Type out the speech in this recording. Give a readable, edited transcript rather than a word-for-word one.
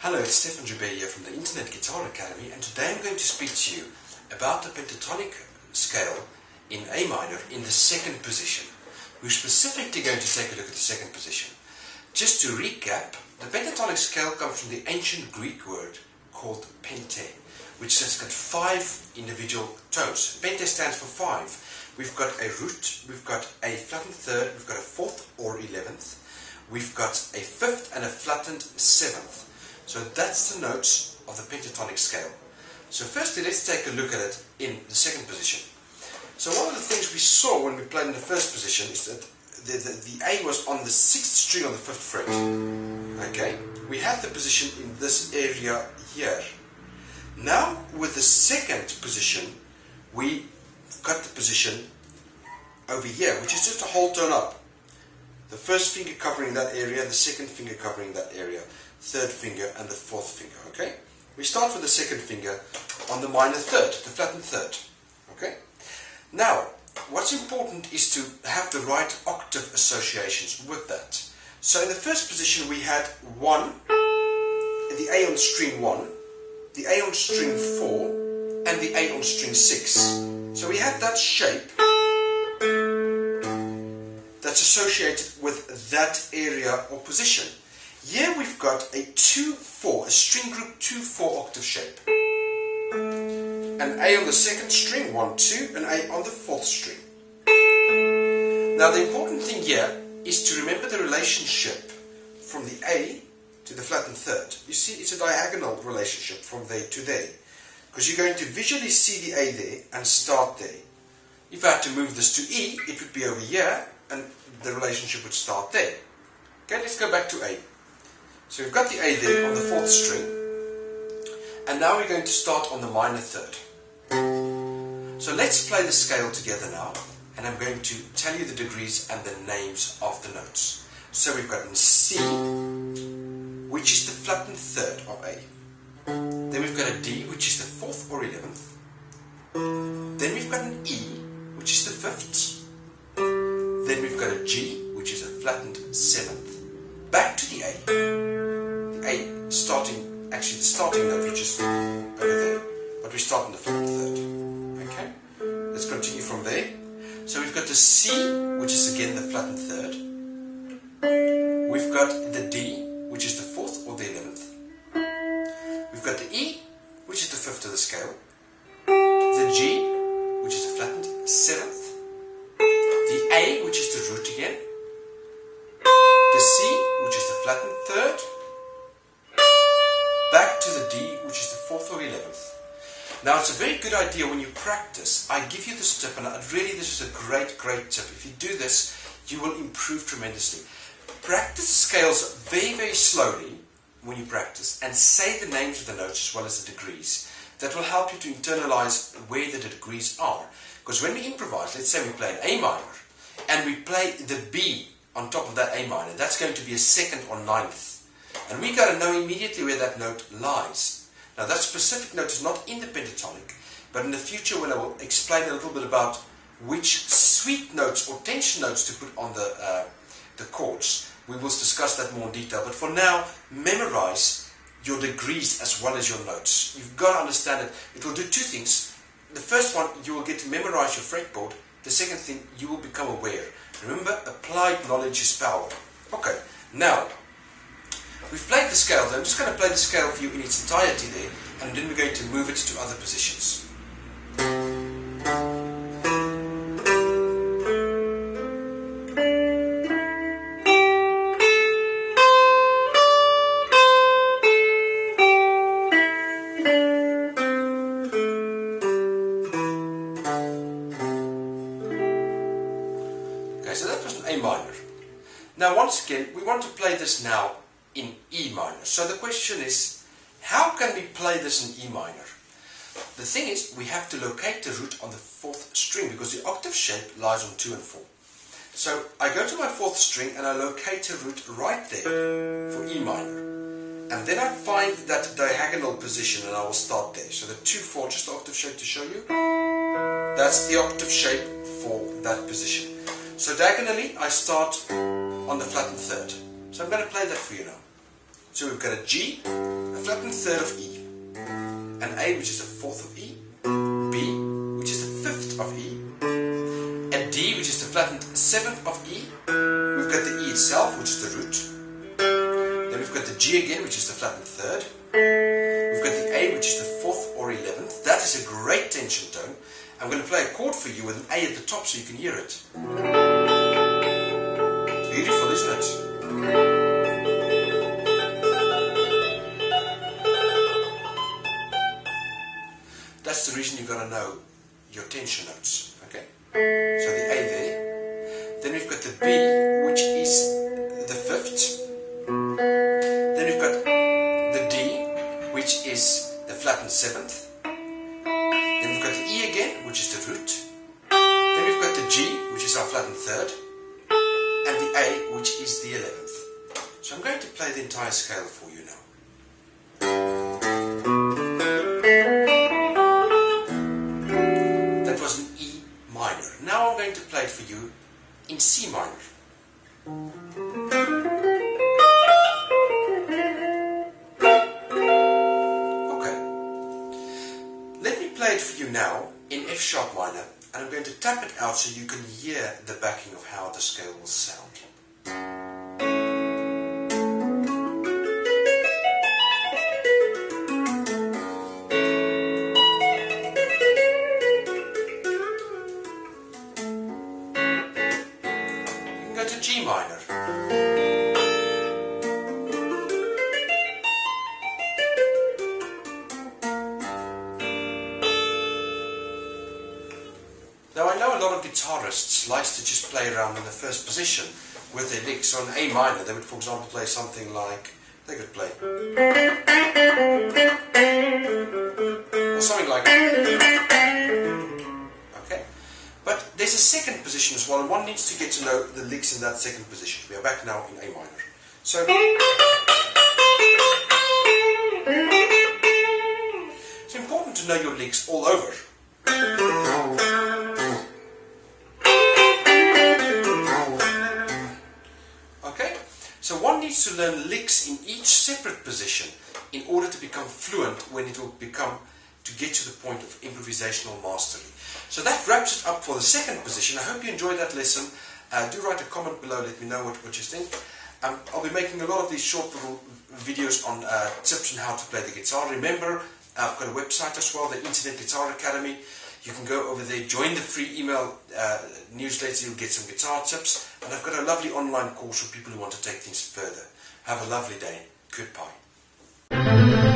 Hello, it's Stefan Joubert here from the Internet Guitar Academy, and today I'm going to speak to you about the pentatonic scale in A minor in the second position. We're specifically going to take a look at the second position. Just to recap, the pentatonic scale comes from the ancient Greek word called pente, which has got 5 individual tones. Pente stands for 5. We've got a root, we've got a flattened third, we've got a 4th or 11th, we've got a 5th and a flattened 7th. So that's the notes of the pentatonic scale. So firstly, let's take a look at it in the second position. So one of the things we saw when we played in the first position is that the A was on the 6th string on the 5th fret. Okay, we have the position in this area here. Now with the second position, we got the position over here, which is just a whole tone up. The first finger covering that area, the second finger covering that area, third finger and the 4th finger. Okay, we start with the second finger on the minor third, the flattened third. Okay, now what's important is to have the right octave associations with that. So in the first position we had 1, the A on string 1, the A on string 4 and the A on string 6. So we have that shape that's associated with that area or position. Here we've got a 2-4, a string group 2-4 octave shape. An A on the second string, 1-2, an A on the 4th string. Now the important thing here is to remember the relationship from the A to the flattened third. You see, it's a diagonal relationship from there to there, because you're going to visually see the A there and start there. If I had to move this to E, it would be over here and the relationship would start there. Okay, let's go back to A. So we've got the A there on the 4th string, and now we're going to start on the minor third. So let's play the scale together now, and I'm going to tell you the degrees and the names of the notes. So we've got in C, which is the flattened third of A. Then we've got a D, which is the 4th or 11th. Then we've got an E, which is the 5th. Then we've got a G, which is a flattened 7th. Back to the A. A starting, actually the starting note which is over there, but we start on the flattened third. Okay, let's continue from there. So we've got the C, which is again the flattened third. We've got the D, which is the 4th or the 11th. We've got the E, which is the 5th of the scale. The G, which is the flattened 7th. The A, which is the root again. The C, which is the flattened third. Back to the D, which is the 4th or 11th. Now it's a very good idea when you practice. I give you this tip, and really this is a great tip. If you do this, you will improve tremendously. Practice the scales very slowly when you practice, and say the names of the notes as well as the degrees. That will help you to internalize where the degrees are. Because when we improvise, let's say we play an A minor, and we play the B on top of that A minor, that's going to be a 2nd or 9th. And we got to know immediately where that note lies. Now that specific note is not in the pentatonic, but in the future when I will explain a little bit about which sweet notes or tension notes to put on the chords, we will discuss that more in detail. But for now, memorize your degrees as well as your notes. You've got to understand it. It will do 2 things. The first one, you will get to memorize your fretboard. The second thing, you will become aware. Remember, applied knowledge is power. Okay, now, we've played the scale. I'm just going to play the scale for you in its entirety there, and then we're going to move it to other positions. Okay, so that was an A minor. Now once again, we want to play this now in E minor. So the question is, how can we play this in E minor? The thing is, we have to locate the root on the 4th string, because the octave shape lies on 2 and 4. So I go to my 4th string and I locate a root right there for E minor. And then I find that diagonal position and I will start there. So the 2-4, just the octave shape to show you. That's the octave shape for that position. So diagonally I start on the flattened third. So I'm going to play that for you now. So we've got a G, a flattened third of E, an A which is the fourth of E, B which is the fifth of E, a D which is the flattened seventh of E, we've got the E itself which is the root, then we've got the G again which is the flattened third, we've got the A which is the fourth or 11th. That is a great tension tone. I'm going to play a chord for you with an A at the top so you can hear it. Beautiful, isn't it? That's the reason you've got to know your tension notes. Okay? So the A there. Then we've got the B, which is the fifth. Then we've got the D, which is the flattened seventh. Then we've got the E again, which is the root. Then we've got the G, which is our flattened third. And the A, which is the 11th. So I'm going to play the entire scale for you now. That was an E minor. Now I'm going to play it for you in C minor. Okay. Let me play it for you now in F sharp minor, and I'm going to tap it out so you can hear the backing of how the scale will sound. You can go to G minor. Now I know a lot of guitarists like to just play around in the first position with their licks. On A minor they would, for example, play something like, they could play, or something like, okay. But there's a second position as well, and one needs to get to know the licks in that second position. We are back now in A minor. So it's important to know your licks all over. So one needs to learn licks in each separate position in order to become fluent when it will become to get to the point of improvisational mastery. So that wraps it up for the second position. I hope you enjoyed that lesson. Do write a comment below, let me know what you think. I'll be making a lot of these short little videos on tips on how to play the guitar. Remember, I've got a website as well, the Internet Guitar Academy. You can go over there, join the free email newsletter, you'll get some guitar tips, and I've got a lovely online course for people who want to take things further. Have a lovely day. Goodbye.